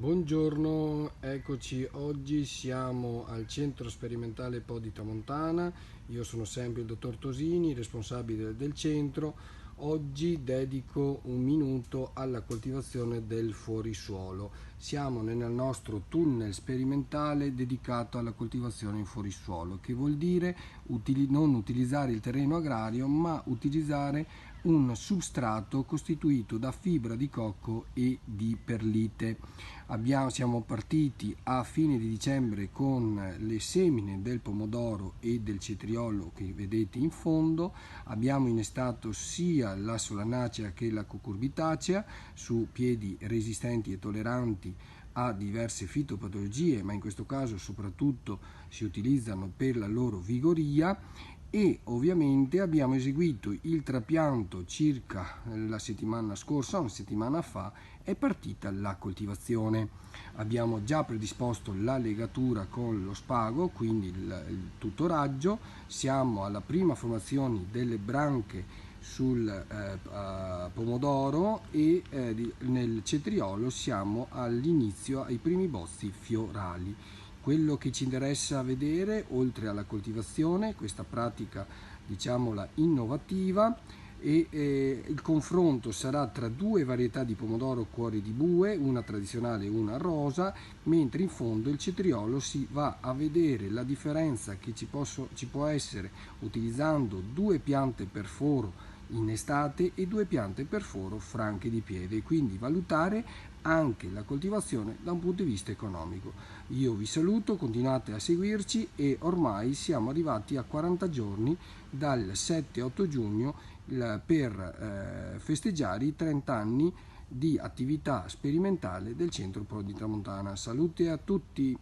Buongiorno, eccoci, oggi siamo al Centro Sperimentale Po di Tramontana. Io sono sempre il dottor Tosini, responsabile del centro. Oggi dedico un minuto alla coltivazione del fuorisuolo. Siamo nel nostro tunnel sperimentale dedicato alla coltivazione in fuorisuolo, che vuol dire non utilizzare il terreno agrario, ma utilizzare un substrato costituito da fibra di cocco e di perlite. Siamo partiti a fine di dicembre con le semine del pomodoro e del cetriolo che vedete in fondo. Abbiamo innestato sia la solanacea che la cucurbitacea su piedi resistenti e tolleranti a diverse fitopatologie, ma in questo caso soprattutto si utilizzano per la loro vigoria. E ovviamente abbiamo eseguito il trapianto circa la settimana scorsa, una settimana fa, è partita la coltivazione. Abbiamo già predisposto la legatura con lo spago, quindi il tutoraggio. Siamo alla prima formazione delle branche sul pomodoro e nel cetriolo siamo all'inizio ai primi bozzi fiorali. Quello che ci interessa vedere, oltre alla coltivazione, questa pratica diciamola innovativa, il confronto sarà tra due varietà di pomodoro cuore di bue, una tradizionale e una rosa, mentre in fondo il cetriolo si va a vedere la differenza che ci può essere utilizzando due piante per foro in estate e due piante per foro franche di piede, quindi valutare anche la coltivazione da un punto di vista economico. Io vi saluto, continuate a seguirci e ormai siamo arrivati a 40 giorni dal 7-8 giugno per festeggiare i 30 anni di attività sperimentale del Centro Po di Tramontana. Salute a tutti!